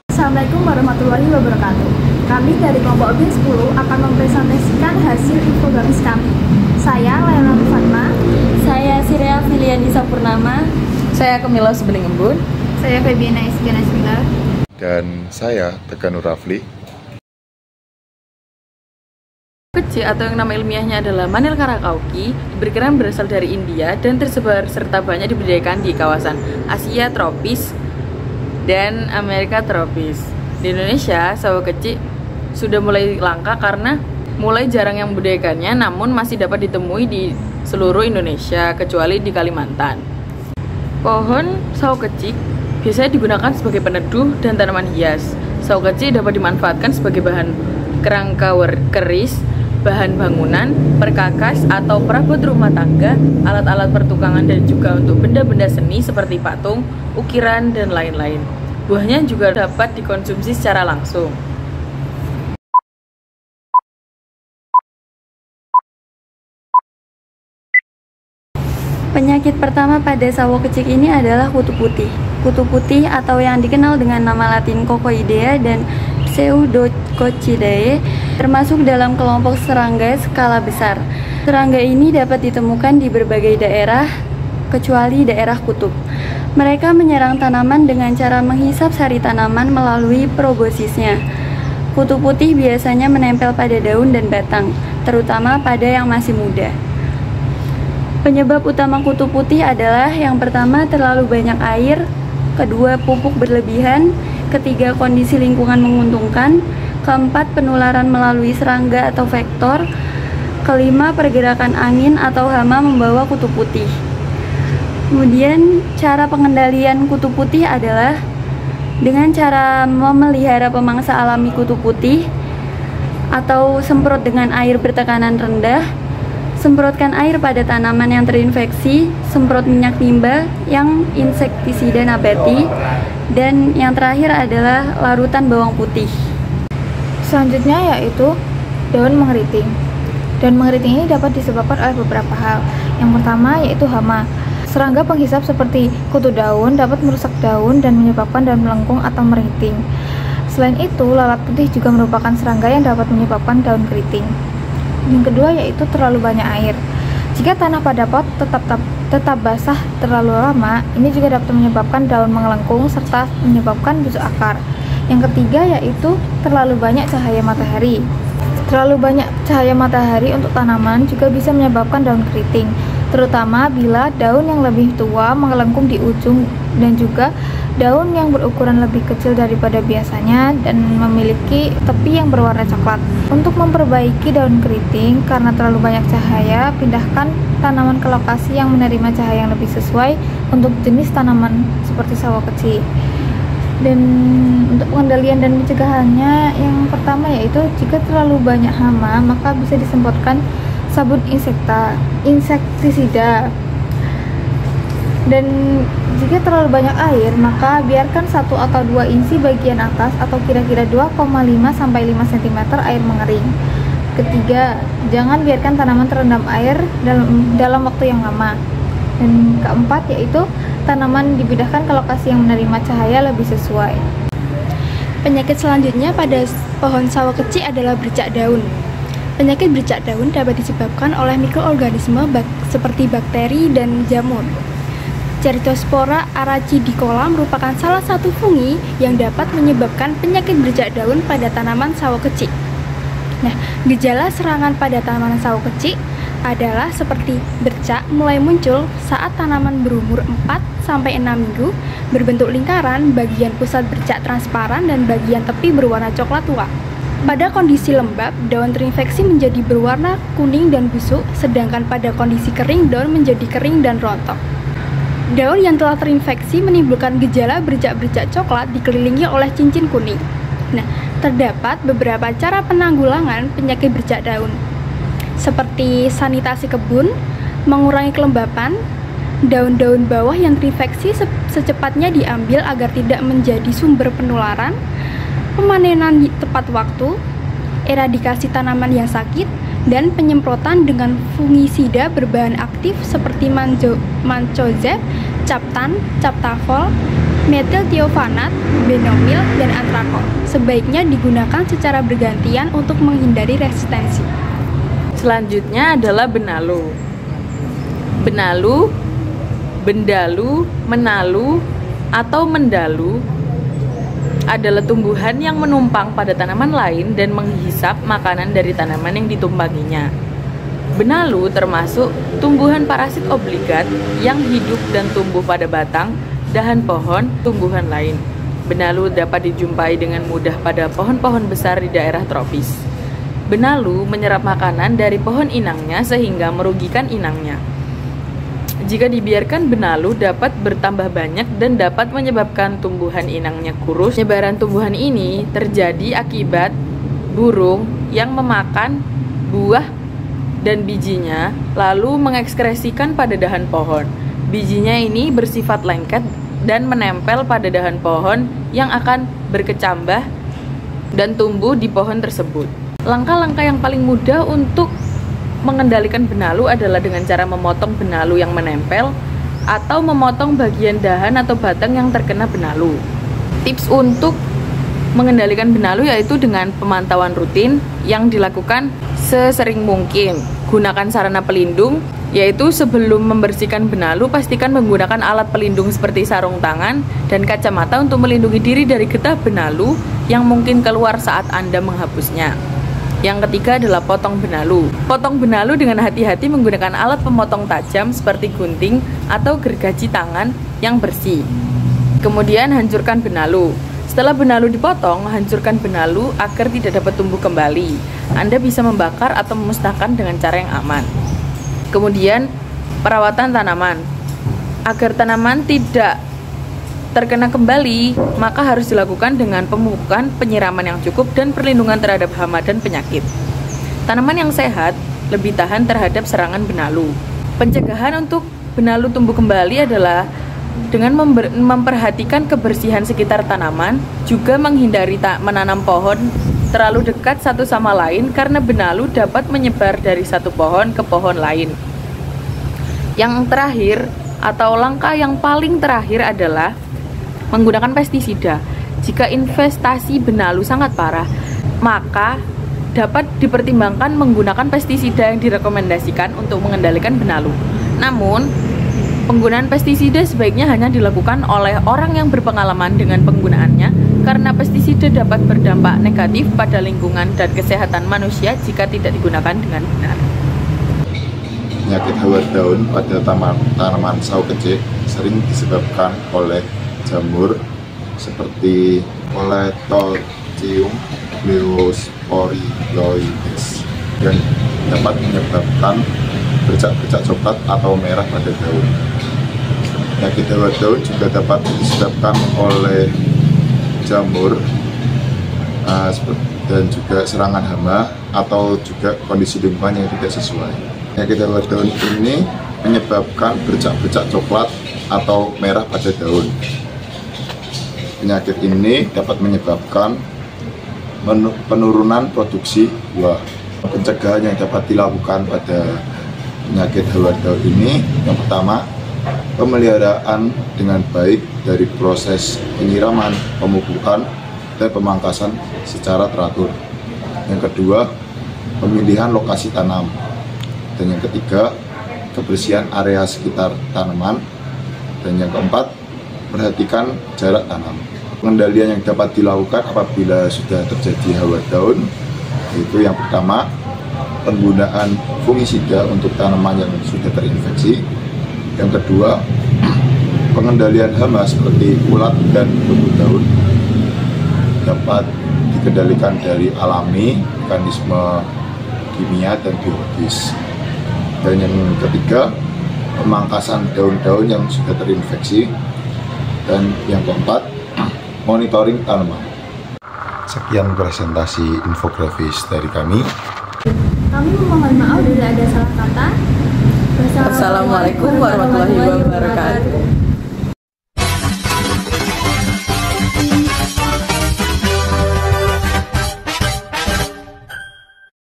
Assalamualaikum warahmatullahi wabarakatuh. Kami dari kelompok B10 akan mempresentasikan hasil infografis kami. Saya Laila Fatma. Saya Sirea Filiani Sapurnama. Saya Kemila Subening Embun. Saya Febiana Isgana Sila. Dan saya Teganur Rafli. Kecik atau yang nama ilmiahnya adalah Manil Karakauki, diperkirakan berasal dari India dan tersebar serta banyak dibudidayakan di kawasan Asia tropis dan Amerika tropis. Di Indonesia, sawo kecik sudah mulai langka karena mulai jarang yang membudidayakannya, namun masih dapat ditemui di seluruh Indonesia kecuali di Kalimantan. Pohon sawo kecik biasanya digunakan sebagai peneduh dan tanaman hias. Sawo kecik dapat dimanfaatkan sebagai bahan kerangka keris, bahan bangunan, perkakas atau perabot rumah tangga, alat-alat pertukangan dan juga untuk benda-benda seni seperti patung, ukiran, dan lain-lain. Buahnya juga dapat dikonsumsi secara langsung. Penyakit pertama pada sawo kecik ini adalah kutu putih. Kutu putih atau yang dikenal dengan nama latin Cocoidea dan Pseudococcidae termasuk dalam kelompok serangga skala besar. Serangga ini dapat ditemukan di berbagai daerah kecuali daerah kutub. Mereka menyerang tanaman dengan cara menghisap sari tanaman melalui probosisnya. Kutu putih biasanya menempel pada daun dan batang, terutama pada yang masih muda. Penyebab utama kutu putih adalah yang pertama terlalu banyak air, kedua pupuk berlebihan, ketiga kondisi lingkungan menguntungkan, keempat penularan melalui serangga atau vektor, kelima pergerakan angin atau hama membawa kutu putih. Kemudian cara pengendalian kutu putih adalah dengan cara memelihara pemangsa alami kutu putih atau semprot dengan air bertekanan rendah, semprotkan air pada tanaman yang terinfeksi, semprot minyak timba yang insektisida nabati, dan yang terakhir adalah larutan bawang putih. Selanjutnya yaitu daun mengeriting. Daun mengeriting ini dapat disebabkan oleh beberapa hal. Yang pertama yaitu hama. Serangga penghisap seperti kutu daun dapat merusak daun dan menyebabkan daun melengkung atau meriting. Selain itu, lalat putih juga merupakan serangga yang dapat menyebabkan daun keriting. Yang kedua yaitu terlalu banyak air. Jika tanah pada pot tetap basah terlalu lama, ini juga dapat menyebabkan daun mengelengkung serta menyebabkan busuk akar. Yang ketiga yaitu terlalu banyak cahaya matahari. Terlalu banyak cahaya matahari untuk tanaman juga bisa menyebabkan daun keriting, terutama bila daun yang lebih tua mengelengkung di ujung dan juga daun yang berukuran lebih kecil daripada biasanya dan memiliki tepi yang berwarna coklat. Untuk memperbaiki daun keriting karena terlalu banyak cahaya, pindahkan tanaman ke lokasi yang menerima cahaya yang lebih sesuai untuk jenis tanaman seperti sawo kecik. Dan untuk pengendalian dan pencegahannya, yang pertama yaitu jika terlalu banyak hama, maka bisa disemprotkan sabun insektisida. Dan jika terlalu banyak air, maka biarkan 1 atau 2 inci bagian atas atau kira-kira 2,5 sampai 5 cm air mengering. Ketiga, jangan biarkan tanaman terendam air dalam waktu yang lama. Dan keempat yaitu tanaman dipindahkan ke lokasi yang menerima cahaya lebih sesuai. Penyakit selanjutnya pada pohon sawo kecik adalah bercak daun. Penyakit bercak daun dapat disebabkan oleh mikroorganisme seperti bakteri dan jamur. Ceratospora arachidicola merupakan salah satu fungi yang dapat menyebabkan penyakit bercak daun pada tanaman sawo kecik. Nah, gejala serangan pada tanaman sawo kecik adalah seperti bercak mulai muncul saat tanaman berumur 4-6 minggu, berbentuk lingkaran, bagian pusat bercak transparan dan bagian tepi berwarna coklat tua. Pada kondisi lembab, daun terinfeksi menjadi berwarna kuning dan busuk, sedangkan pada kondisi kering, daun menjadi kering dan rontok. Daun yang telah terinfeksi menimbulkan gejala bercak-bercak coklat dikelilingi oleh cincin kuning. Nah, terdapat beberapa cara penanggulangan penyakit bercak daun, seperti sanitasi kebun, mengurangi kelembapan, daun-daun bawah yang terinfeksi secepatnya diambil agar tidak menjadi sumber penularan, pemanenan tepat waktu, eradikasi tanaman yang sakit, dan penyemprotan dengan fungisida berbahan aktif seperti mancozeb, captan, captafol, metiltiovanat, benomil, dan antrakol. Sebaiknya digunakan secara bergantian untuk menghindari resistensi. Selanjutnya adalah benalu. Benalu, bendalu, menalu, atau mendalu adalah tumbuhan yang menumpang pada tanaman lain dan menghisap makanan dari tanaman yang ditumpanginya. Benalu termasuk tumbuhan parasit obligat yang hidup dan tumbuh pada batang, dahan pohon, tumbuhan lain. Benalu dapat dijumpai dengan mudah pada pohon-pohon besar di daerah tropis. Benalu menyerap makanan dari pohon inangnya sehingga merugikan inangnya. Jika dibiarkan, benalu dapat bertambah banyak dan dapat menyebabkan tumbuhan inangnya kurus. Penyebaran tumbuhan ini terjadi akibat burung yang memakan buah dan bijinya lalu mengekskresikan pada dahan pohon. Bijinya ini bersifat lengket dan menempel pada dahan pohon yang akan berkecambah dan tumbuh di pohon tersebut. Langkah-langkah yang paling mudah untuk mengendalikan benalu adalah dengan cara memotong benalu yang menempel atau memotong bagian dahan atau batang yang terkena benalu. Tips untuk mengendalikan benalu yaitu dengan pemantauan rutin yang dilakukan sesering mungkin. Gunakan sarana pelindung, yaitu sebelum membersihkan benalu pastikan menggunakan alat pelindung seperti sarung tangan dan kacamata untuk melindungi diri dari getah benalu yang mungkin keluar saat Anda menghapusnya. Yang ketiga adalah potong benalu. Potong benalu dengan hati-hati menggunakan alat pemotong tajam seperti gunting atau gergaji tangan yang bersih. Kemudian hancurkan benalu. Setelah benalu dipotong, hancurkan benalu agar tidak dapat tumbuh kembali. Anda bisa membakar atau memusnahkan dengan cara yang aman. Kemudian perawatan tanaman. Agar tanaman tidak terkena kembali, maka harus dilakukan dengan pemupukan, penyiraman yang cukup, dan perlindungan terhadap hama dan penyakit. Tanaman yang sehat lebih tahan terhadap serangan benalu. Pencegahan untuk benalu tumbuh kembali adalah dengan memperhatikan kebersihan sekitar tanaman, juga menghindari menanam pohon terlalu dekat satu sama lain karena benalu dapat menyebar dari satu pohon ke pohon lain. Yang terakhir atau langkah yang paling terakhir adalah menggunakan pestisida. Jika investasi benalu sangat parah, maka dapat dipertimbangkan menggunakan pestisida yang direkomendasikan untuk mengendalikan benalu. Namun, penggunaan pestisida sebaiknya hanya dilakukan oleh orang yang berpengalaman dengan penggunaannya, karena pestisida dapat berdampak negatif pada lingkungan dan kesehatan manusia jika tidak digunakan dengan benar. Penyakit hawar daun pada tanaman sawo kecil sering disebabkan oleh jamur seperti Poletocium bleosporioides dan dapat menyebabkan bercak-bercak coklat atau merah pada daun. Penyakit hawar daun juga dapat disebabkan oleh jamur dan juga serangan hama atau juga kondisi lingkungan yang tidak sesuai. Penyakit hawar daun ini menyebabkan bercak-bercak coklat atau merah pada daun. Penyakit ini dapat menyebabkan penurunan produksi buah. Pencegahan yang dapat dilakukan pada penyakit hawar daun ini, yang pertama, pemeliharaan dengan baik dari proses penyiraman, pemupukan, dan pemangkasan secara teratur. Yang kedua, pemilihan lokasi tanam. Dan yang ketiga, kebersihan area sekitar tanaman. Dan yang keempat, perhatikan jarak tanam. Pengendalian yang dapat dilakukan apabila sudah terjadi hawar daun, yaitu yang pertama, penggunaan fungisida untuk tanaman yang sudah terinfeksi. Yang kedua, pengendalian hama seperti ulat dan kutu daun dapat dikendalikan dari alami, mekanisme kimia dan biologis. Dan yang ketiga, pemangkasan daun-daun yang sudah terinfeksi. Dan yang keempat, monitoring tanaman. Sekian presentasi infografis dari kami. Kami memohon maaf bila ada salah kata. Wassalamualaikum warahmatullahi wabarakatuh.